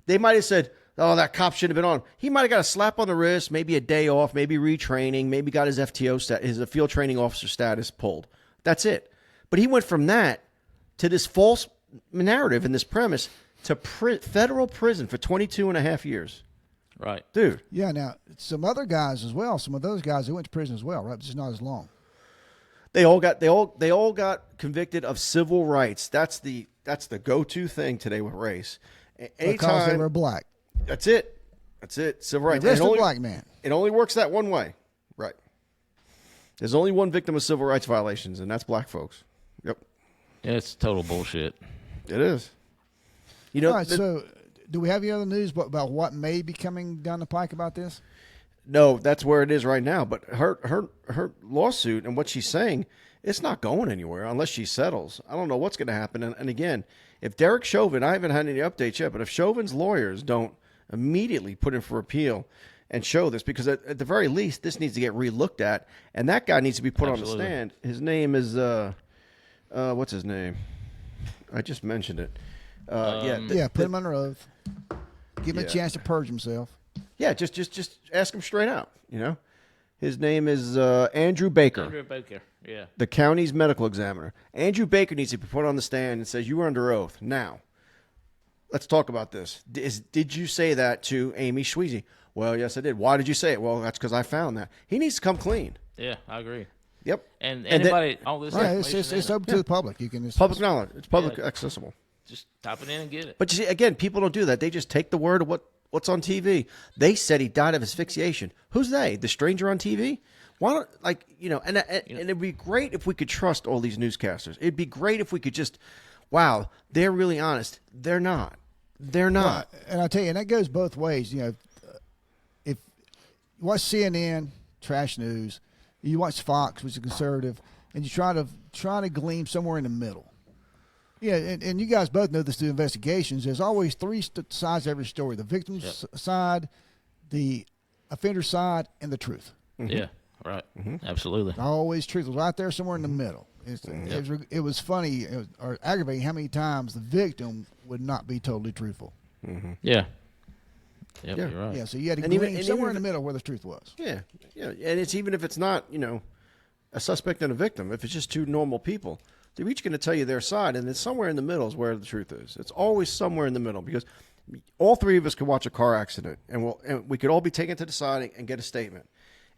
they might have said, "Oh, that cop shouldn't have been on him." He might have got a slap on the wrist, maybe a day off, maybe retraining, maybe got his FTO his field training officer status pulled. That's it. But he went from that to this false narrative and this premise to federal prison for 22 and a half years. Right. Dude. Yeah, now, some other guys as well, some of those guys who went to prison as well, right? Just not as long. They all got convicted of civil rights. That's the go-to thing today with race. Because they were black. That's it. Civil rights. Arrest a black man. It only works that one way. Right. There's only one victim of civil rights violations, and that's black folks. Yep. Yeah, it's total bullshit. It is. You know, All right, so do we have any other news about what may be coming down the pike about this? no, that's where it is right now. But her lawsuit and what she's saying, it's not going anywhere unless she settles. I don't know what's going to happen. And again, if Derek Chauvin, I haven't had any updates yet, but if Chauvin's lawyers don't immediately put in for appeal and show this, because at the very least, this needs to get re-looked at, and that guy needs to be put on the stand. His name is, what's his name? I just mentioned it. Put him under oath. Give him a chance to purge himself. Yeah, just ask him straight out, you know? His name is Andrew Baker. Andrew Baker, yeah. The county's medical examiner. Andrew Baker needs to be put on the stand and says, you were under oath. Now, let's talk about this. Did you say that to Amy Schweezy? Well, yes, I did. Why did you say it? Well, that's because I found that. He needs to come clean. Yeah, I agree. Yep. And anybody, all this Right, information it's open to the public. You can just Public knowledge. It's public accessible. just type it in and get it. But you see, again, people don't do that. They just take the word of what's on TV. They said he died of asphyxiation. Who's they? The stranger on TV? Why don't, and it'd be great if we could trust all these newscasters. It'd be great if we could just, wow, they're really honest. They're not. They're not. And I tell you, and that goes both ways. You know, if you watch CNN, trash news, you watch Fox, which is conservative, and you try to glean somewhere in the middle. Yeah, and you guys both know this through investigations. There's always three sides to every story: the victim's side, the offender's side, and the truth. Mm-hmm. Yeah, right. Mm-hmm. Absolutely. Always truth was right there somewhere in the middle. It was funny or aggravating how many times the victim would not be totally truthful. Mm-hmm. Yeah. Yep, Yeah. you're right. Yeah, so you had to And glean even somewhere if in the middle where the truth was. Yeah. And it's even if it's not, a suspect and a victim, if it's just two normal people, they're each going to tell you their side, and then somewhere in the middle is where the truth is. It's always somewhere in the middle, because all three of us could watch a car accident, and we could all be taken to the side and get a statement.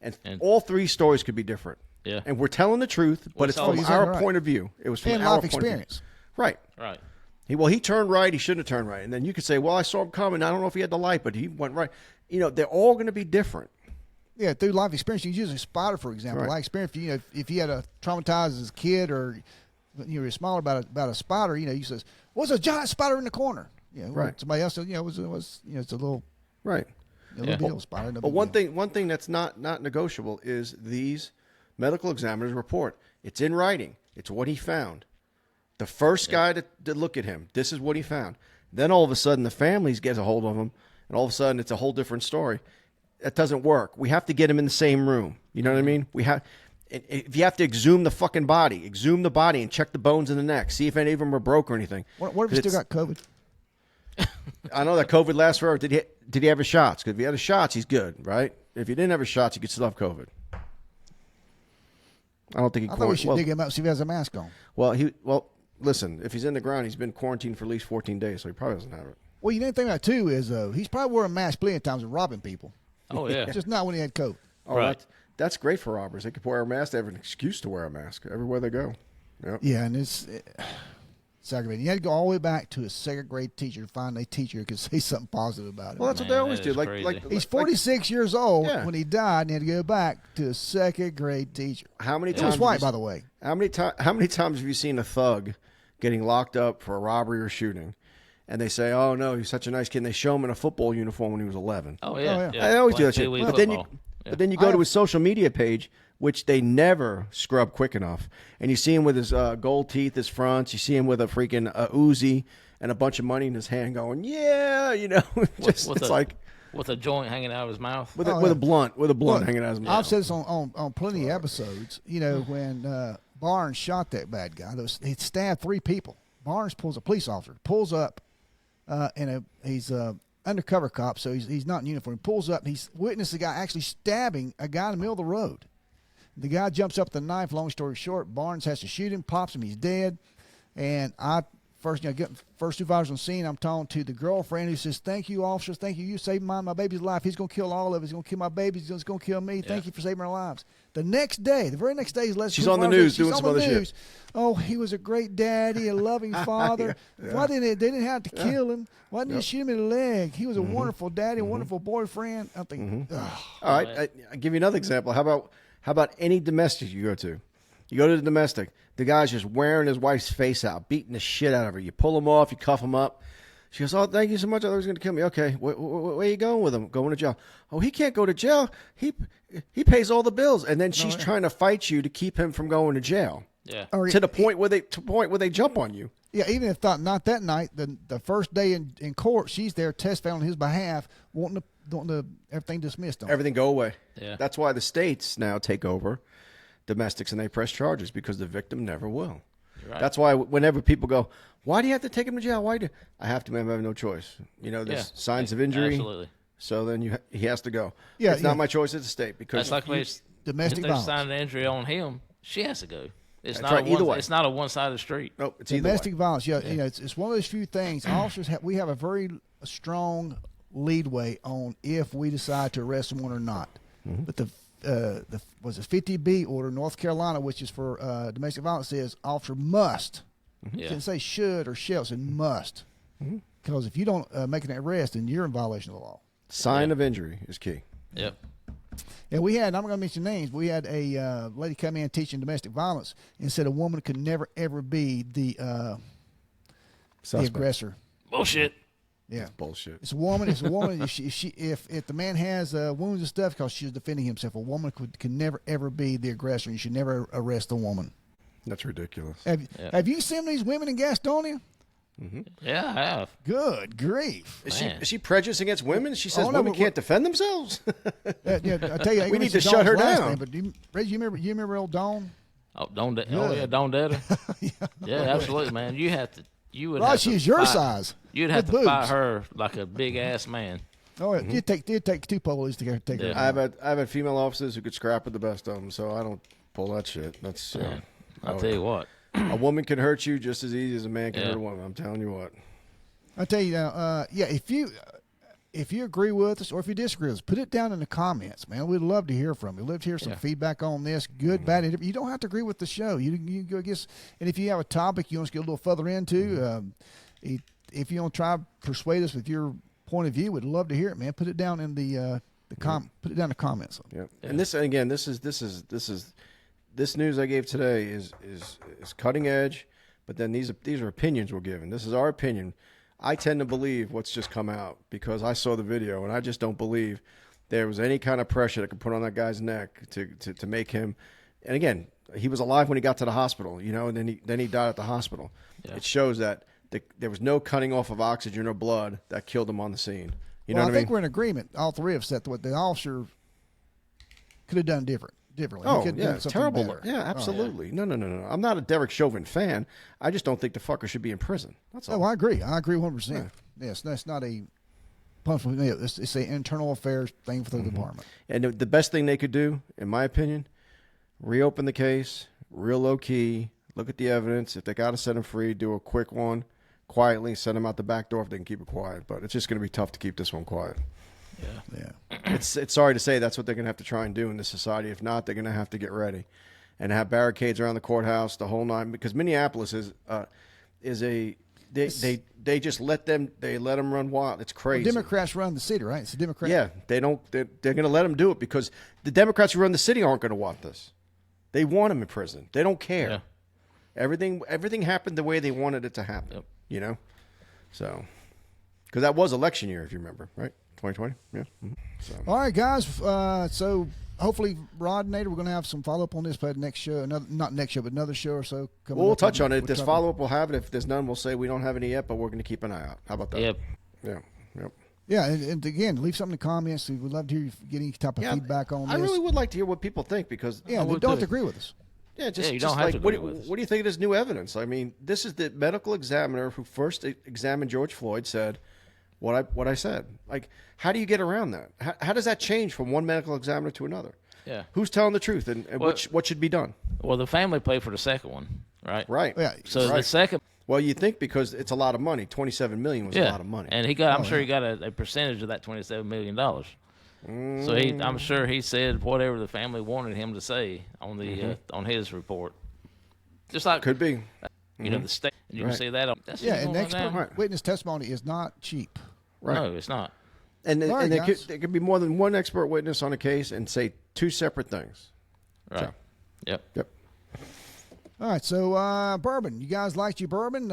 And all three stories could be different. Yeah. And we're telling the truth, but it's from our point of view. It was from and our life point experience. of view. Right. Right. He turned right. He shouldn't have turned right. And then you could say, well, I saw him coming. I don't know if he had the light, but he went right. They're all going to be different. Yeah, through life experience, you use a spotter, for example. Right. Life experience, if you had a traumatized as a kid or you were smaller about a spotter, you says, "What's a giant spider in the corner?" Right. Somebody else said, it's a little Right. little deal spider. No But big one deal. thing that's not negotiable is these medical examiners report. It's in writing. It's what he found. The first guy to look at him, this is what he found. Then all of a sudden the families get a hold of him, and all of a sudden it's a whole different story. That doesn't work. We have to get him in the same room. You know what I mean? If you have to exhume the fucking body, exhume the body and check the bones in the neck, see if any of them are broke or anything. What if he still got COVID? I know that COVID lasts forever. Did he have his shots? Because if he had his shots, he's good, right? If he didn't have his shots, he could still have COVID. I don't think he. I thought we should dig him up, see if he has a mask on. Well, listen. If he's in the ground, he's been quarantined for at least 14 days, so he probably doesn't have it. Well, you didn't think about too is he's probably wearing a mask plenty of times and robbing people. Oh, yeah. Just not when he had COVID. Oh, Right. That's great for robbers. They could wear a mask. They have an excuse to wear a mask everywhere they go. Yep. Yeah, and It's aggravating. You had to go all the way back to a second grade teacher to find a teacher who could say something positive about it. Well, that's what they always do. He's 46 years old Yeah. when he died, and he had to go back to a second grade teacher. How many He times? was white, by the way. How many times have you seen a thug getting locked up for a robbery or shooting, and they say, "Oh no, he's such a nice kid." And they show him in a football uniform when he was 11. Oh yeah. I always do that shit. Pee-wee But then you, football. but then you go to his social media page, which they never scrub quick enough, and you see him with his gold teeth, his fronts. You see him with a freaking Uzi and a bunch of money in his hand, going, "Yeah," just with it's a- like with a joint hanging out of his mouth. with a blunt hanging out of his mouth. I've said this on plenty of episodes. When Barnes shot that bad guy, he stabbed 3 people. Barnes pulls a police officer, pulls up, and he's undercover cop, so he's not in uniform. He pulls up, and he's witnessed the guy actually stabbing a guy in the middle of the road. The guy jumps up with a knife. Long story short, Barnes has to shoot him, pops him, he's dead. And first 2 hours on scene, I'm talking to the girlfriend who says, "Thank you, officers. Thank you. You saved my baby's life. He's going to kill all of us. He's going to kill my babies. He's going to kill me. Thank you for saving our lives." The very next day, She's on the news doing some other shit. Oh, he was a great daddy, a loving father. Why they didn't have to kill him? Why didn't you shoot him in the leg? He was a wonderful daddy, a wonderful boyfriend. I'm thinking, All right, I'll give you another example. How about any domestic you go to? You go to the domestic, the guy's just wearing his wife's face out, beating the shit out of her. You pull him off, you cuff him up. She goes, "Oh, thank you so much. I thought he was going to kill me." "Okay, where are you going with him?" "Going to jail." "Oh, he can't go to jail. He pays all the bills." And then she's trying to fight you to keep him from going to jail. Yeah. To the point where they jump on you. Yeah, even if not that night, the first day in court, she's there testifying on his behalf, wanting everything dismissed on. Everything go away. Yeah. That's why the states now take over domestics and they press charges, because the victim never will. Right. That's why whenever people go, "Why do you have to take him to jail? Why do I have to? Man, I have no choice. There's signs of injury. Absolutely. So then he has to go. Yeah, it's not my choice as a state, because That's like domestic if they violence. sign an injury on him, she has to go. It's That's not right, either way. It's not a one-sided street. nope, it's either way. Domestic violence, it's one of those few things. Officers we have a very strong leadway on if we decide to arrest someone or not. But the 50B order, North Carolina, which is for domestic violence, says officer must. Yeah. It didn't say should or shall, it said must. Because if you don't make an arrest, then you're in violation of the law. Sign of injury is key. Yep. And we had, I'm not going to mention names, we had a lady come in teaching domestic violence and said a woman could never, ever be the aggressor. Bullshit. Yeah. Bullshit. It's a woman. If the man has wounds and stuff because she's defending himself, a woman can never, ever be the aggressor. You should never arrest a woman. That's ridiculous. Have you seen these women in Gastonia? Yeah, I have. Good grief. Is she prejudiced against women? She says Oh, no, women but can't defend themselves? I tell you, We need to shut her down. Name, but Reggie, you remember old Dawn? Oh, Dawn Deader. Yeah, absolutely, man. You would Well, have she's to your fight- size. You'd have with to fight boobs. her like a big ass man. Oh, it'd take 2 police to take her. Yeah. I've had female officers who could scrap with the best of them, so I don't pull that shit. That's I'll tell you what. a woman can hurt you just as easy as a man can Yeah. hurt a woman. I'm telling you what. I tell you now, if you agree with us or if you disagree with us, put it down in the comments, man. We'd love to hear from you. We'd love to hear some feedback on this, good, bad. You don't have to agree with the show. You can go guess, and if you have a topic you want us to get a little further into, if you want to try to persuade us with your point of view, we'd love to hear it, man. Put it down in the put it down in the comments. Yeah. And this news I gave today is cutting edge, but then these are opinions we're giving. This is our opinion. I tend to believe what's just come out because I saw the video, and I just don't believe there was any kind of pressure that could put on that guy's neck to make him. And again, he was alive when he got to the hospital, and then he died at the hospital. Yeah. It shows that there was no cutting off of oxygen or blood that killed him on the scene. You know what I mean? I think we're in agreement, all three of us, that what the officer could have done differently. Oh, he could yeah, do something terrible. better. Yeah, absolutely. No. I'm not a Derek Chauvin fan. I just don't think the fucker should be in prison. That's all. Oh, I agree. 100%. Yes, that's not a punishment. It's an internal affairs thing for the department. And the best thing they could do, in my opinion, reopen the case, real low key, look at the evidence. If they got to set him free, do a quick one, quietly, send him out the back door if they can keep it quiet. But it's just going to be tough to keep this one quiet. Yeah. It's sorry to say that's what they're going to have to try and do in this society. If not, they're going to have to get ready and have barricades around the courthouse, the whole nine. Because Minneapolis is is they just let them run wild. It's crazy. Democrats run the city, right? It's a Democrat. Yeah, they're going to let them do it because the Democrats who run the city aren't going to want this. They want him in prison. They don't care. Yeah. Everything happened the way they wanted it to happen. Yep. You know, so because that was election year, if you remember, right? 2020. Yeah. Mm-hmm. So. All right, guys. So hopefully, Rodinator, we're going to have some follow up on this. But next show, not next show, but another show or so. We'll touch on it. If there's follow up, we'll have it. If there's none, we'll say we don't have any yet, but we're going to keep an eye out. How about that? Yep. Yeah. Yep. Yeah, and again, leave something in the comments. We'd love to hear you get any type of feedback on this. I really would like to hear what people think because they don't have to agree with us. Yeah, you don't have to agree with us. What do you think of this new evidence? I mean, this is the medical examiner who first examined George Floyd said what I said. Like, how do you get around that? How does that change from one medical examiner to another? Yeah. Who's telling the truth and what should be done? Well, the family paid for the second one, right? Right. Yeah. So the second. Well, you think because it's a lot of money. $27 million was a lot of money. And he got. I'm sure he got a percentage of that $27 million. So I'm sure he said whatever the family wanted him to say on the on his report. Just like could be, you know, the state. You can see that. And expert witness testimony is not cheap. Right. No, it's not. And there could be more than one expert witness on a case and say two separate things. Right. So. Yep. All right, so bourbon. You guys liked your bourbon.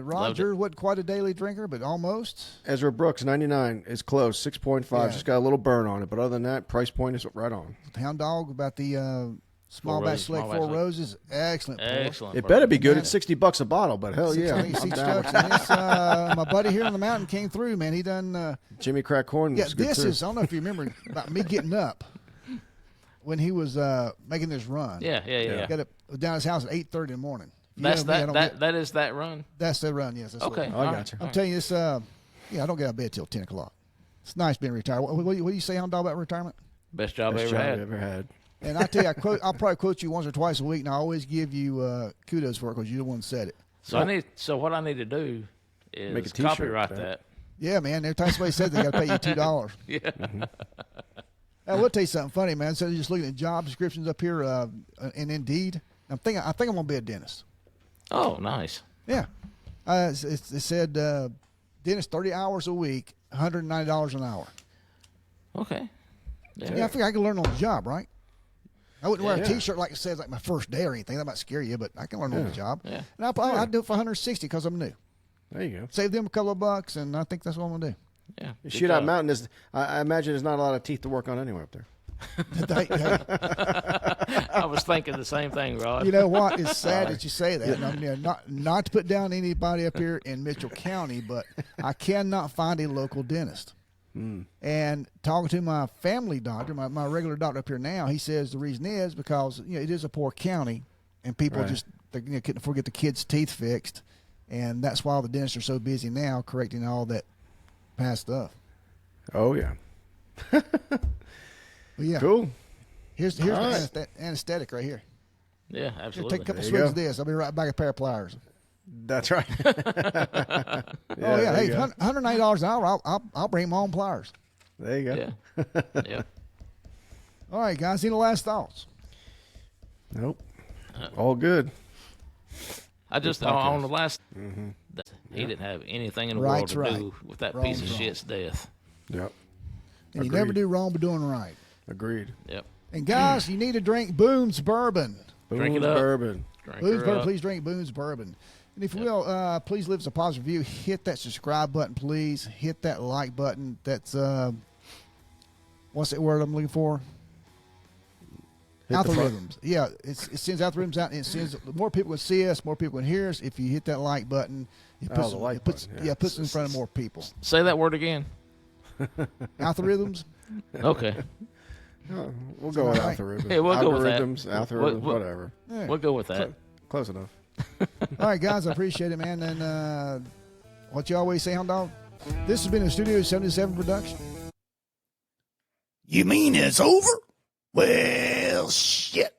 Roger wasn't quite a daily drinker, but almost. Ezra Brooks, 99 is close, 6.5. Yeah. Just got a little burn on it, but other than that, price point is right on. Hound Dog about the small batch select Four Roses, excellent. It better be good. It's $60 a bottle, but hell yeah. My buddy here on the mountain came through, man. He done Jimmy Crack Corn. Yeah, this is. I don't know if you remember about me getting up when he was making this run. Yeah. Got up down his house at 8:30 in the morning. That is that run. That's the run. Yes. That's okay. I got you. I'm telling you this. I don't get out of bed till 10 o'clock. It's nice being retired. What do you say, Hound Dog, about retirement? Best job I ever had. And I tell you, I'll probably quote you once or twice a week, and I always give you kudos for it because you're the one who said it. So what I need to do is make a t-shirt, copyright that. Yeah, man. Every time somebody says they got to pay you $2. Yeah. Mm-hmm. I will tell you something funny, man. So just looking at job descriptions up here in Indeed, I think I'm gonna be a dentist. Oh, nice. Yeah, it said dentist 30 hours a week, $190 an hour. Okay. Yeah, I think I can learn on the job, right? I wouldn't wear a T-shirt like it says like my first day or anything. That might scare you, but I can learn on the job. Yeah. And I'd do it for $160 because I'm new. There you go. Save them a couple of bucks, and I think that's what I'm gonna do. Yeah. Shootout Mountain I imagine there's not a lot of teeth to work on anywhere up there. I was thinking the same thing, Rod. You know what? It's sad that you say that. I mean, not to put down anybody up here in Mitchell County, but I cannot find a local dentist. And talking to my family doctor, my regular doctor up here now, he says the reason is because it is a poor county, and people couldn't afford to get the kids' teeth fixed, and that's why all the dentists are so busy now correcting all that past stuff. Oh yeah. Yeah. Cool. Here's the anesthetic right here. Yeah, absolutely. Take a couple swings of this. I'll be right back. A pair of pliers. That's right. Hey, $190 an hour. I'll bring my own pliers. There you go. Yeah. All right, guys. Any last thoughts? Nope. All good. I just on the last. He didn't have anything in the world to do with that piece of shit's death. Yep. And you never do wrong by doing right. Agreed. Yep. And guys, you need to drink Boone's Bourbon. Drink it up. Bourbon. Boone's Bourbon. Please drink Boone's Bourbon. And if you will, please leave us a positive review. Hit that subscribe button, please. Hit that like button. That's what's that word I'm looking for? Algorithms. Yeah, it sends algorithms out, and it sends more people can see us, more people can hear us. If you hit that like button, it puts us in front of more people. Say that word again. Algorithms. Okay. We'll go with algorithms. Yeah, we'll go with that. Algorithms, whatever. Yeah. We'll go with that. Close enough. All right, guys, I appreciate it, man. And what you always say, Hound Dog? This has been a Studio 77 production. You mean it's over? Well, shit.